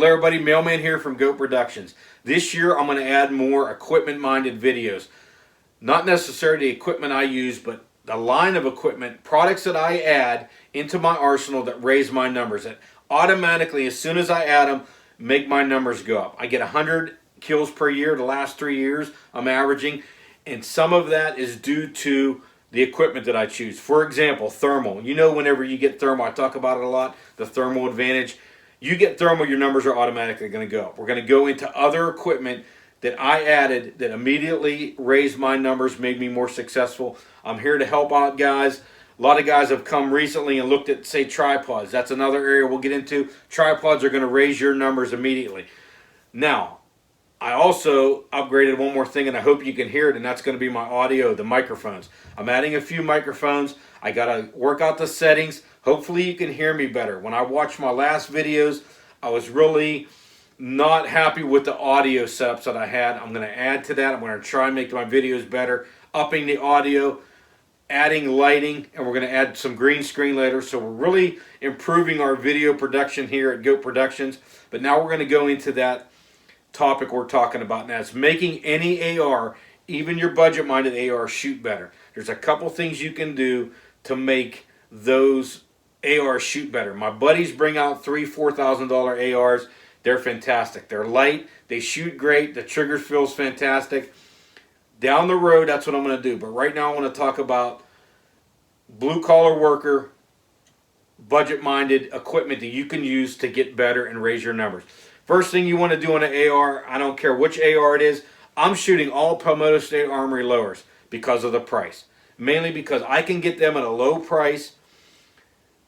Hello everybody, Mailman here from Goat Productions. This year I'm going to add more equipment-minded videos. Not necessarily the equipment I use, but the line of equipment, products that I add into my arsenal that raise my numbers. That automatically, as soon as I add them, make my numbers go up. I get 100 kills per year the last 3 years I'm averaging, and some of that is due to the equipment that I choose. For example, thermal. You know, whenever you get thermal, I talk about it a lot, the thermal advantage. You get thermal, your numbers are automatically going to go up. We're going to go into other equipment that I added that immediately raised my numbers, made me more successful. I'm here to help out guys. A lot of guys have come recently and looked at, say, tripods. That's another area we'll get into. Tripods are going to raise your numbers immediately. Now, I also upgraded one more thing, and I hope you can hear it, and that's going to be my audio, the microphones. I'm adding a few microphones. I got to work out the settings. Hopefully you can hear me better. When I watched my last videos, I was really not happy with the audio setups that I had. I'm going to add to that. I'm going to try and make my videos better, upping the audio, adding lighting, and we're going to add some green screen later. So we're really improving our video production here at Goat Productions. But now we're going to go into that topic we're talking about now. It's making any AR, even your budget-minded AR, shoot better. There's a couple things you can do to make those ARs shoot better. My buddies bring out $3,000-$4,000 ARs. They're fantastic. They're light. They shoot great. The trigger feels fantastic. Down the road, that's what I'm going to do. But right now, I want to talk about blue-collar worker, budget-minded equipment that you can use to get better and raise your numbers. First thing you want to do on an AR, I don't care which AR it is, I'm shooting all Palmetto State Armory lowers because of the price. Mainly because I can get them at a low price.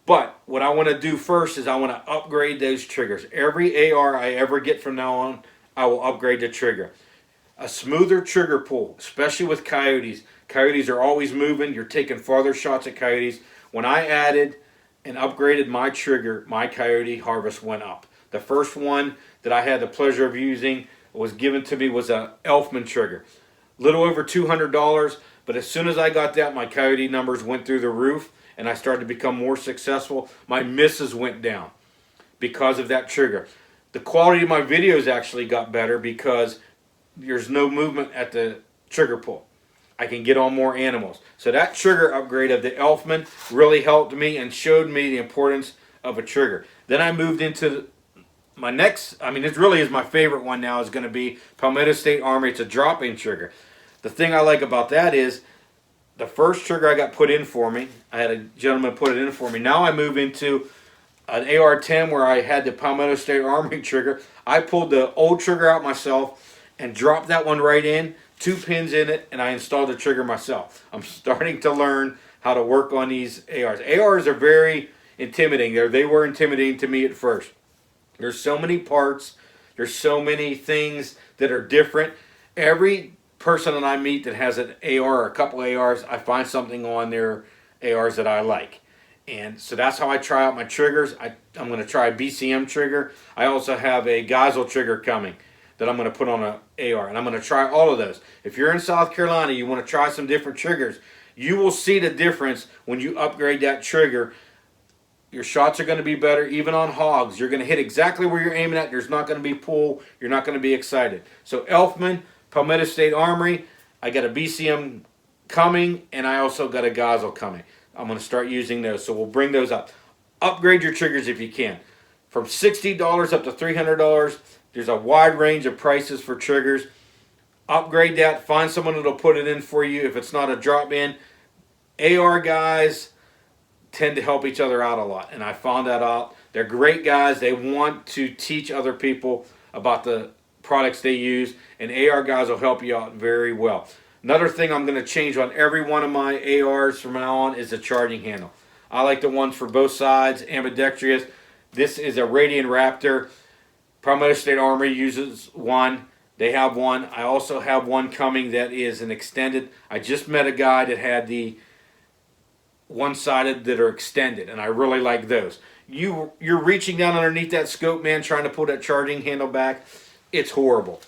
But what I want to do first is I want to upgrade those triggers. Every AR I ever get from now on, I will upgrade the trigger. A smoother trigger pull, especially with coyotes. Coyotes are always moving. You're taking farther shots at coyotes. When I added and upgraded my trigger, my coyote harvest went up. The first one that I had the pleasure of using was given to me was a Elfman trigger. Little over $200, but as soon as I got that, my coyote numbers went through the roof and I started to become more successful. My misses went down because of that trigger. The quality of my videos actually got better because there's no movement at the trigger pull. I can get on more animals. So that trigger upgrade of the Elfman really helped me and showed me the importance of a trigger. Then I moved into my next, this really is my favorite one now, is going to be Palmetto State Armory. It's a drop-in trigger. The thing I like about that is the first trigger I got put in for me, I had a gentleman put it in for me. Now I move into an AR-10 where I had the Palmetto State Armory trigger. I pulled the old trigger out myself and dropped that one right in, 2 pins in it, and I installed the trigger myself. I'm starting to learn how to work on these ARs. ARs are very intimidating. They were intimidating to me at first. There's so many parts. There's so many things that are different. Every person that I meet that has an AR or a couple ARs, I find something on their ARs that I like. And so that's how I try out my triggers. I'm going to try a BCM trigger. I also have a Gazelle trigger coming that I'm going to put on an AR. And I'm going to try all of those. If you're in South Carolina, you want to try some different triggers, you will see the difference when you upgrade that trigger. Your shots are going to be better, even on hogs. You're going to hit exactly where you're aiming at. There's not going to be pull. You're not going to be excited. So Elfman, Palmetto State Armory, I got a BCM coming, and I also got a Gazelle coming. I'm going to start using those, so we'll bring those up. Upgrade your triggers if you can. From $60 up to $300, there's a wide range of prices for triggers. Upgrade that. Find someone that'll put it in for you if it's not a drop-in. AR guys tend to help each other out a lot, and I found that out. They're great guys. They want to teach other people about the products they use, and AR guys will help you out very well. Another thing I'm going to change on every one of my ARs from now on is the charging handle. I like the ones for both sides, ambidextrous. This is a Radiant Raptor. Palmetto State Armory uses one. They have one. I also have one coming that is an extended. I just met a guy that had the one-sided that are extended, and I really like those. You're reaching down underneath that scope, man, trying to pull that charging handle back. It's horrible.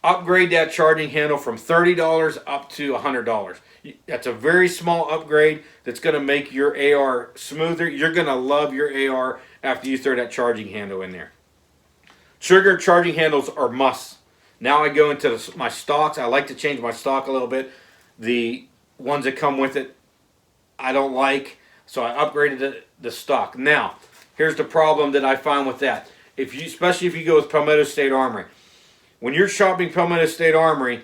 Upgrade that charging handle from $30 up to $100. That's a very small upgrade that's going to make your AR smoother. You're going to love your AR after you throw that charging handle in there. Trigger charging handles are musts. Now I go into my stocks. I like to change my stock a little bit. The ones that come with it, I don't like, so I upgraded the stock. Now, here's the problem that I find with that. If you, especially if you go with Palmetto State Armory, when you're shopping Palmetto State Armory,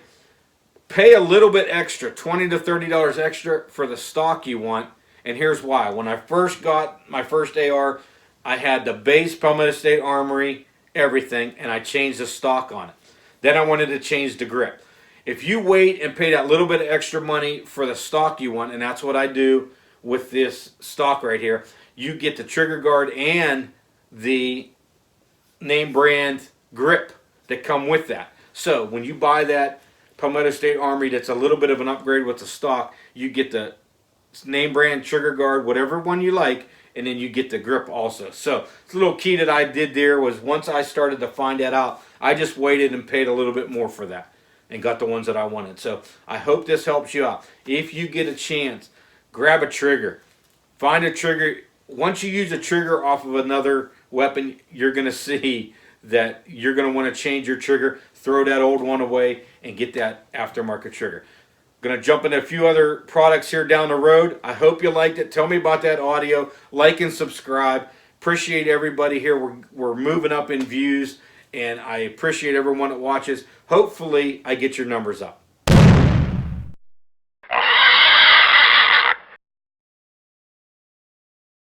pay a little bit extra, $20 to $30 extra for the stock you want. And here's why. When I first got my first AR, I had the base Palmetto State Armory, everything, and I changed the stock on it. Then I wanted to change the grip. If you wait and pay that little bit of extra money for the stock you want, and that's what I do with this stock right here, you get the trigger guard and the name brand grip that come with that. So when you buy that Palmetto State Armory that's a little bit of an upgrade with the stock, you get the name brand trigger guard, whatever one you like, and then you get the grip also. So the little key that I did there was once I started to find that out, I just waited and paid a little bit more for that and got the ones that I wanted. So I hope this helps you out. If you get a chance, grab a trigger. Find a trigger. Once you use a trigger off of another weapon, you're going to see that you're going to want to change your trigger, throw that old one away, and get that aftermarket trigger. Going to jump into a few other products here down the road. I hope you liked it. Tell me about that audio. Like and subscribe. Appreciate everybody here. We're moving up in views, and I appreciate everyone that watches. Hopefully, I get your numbers up.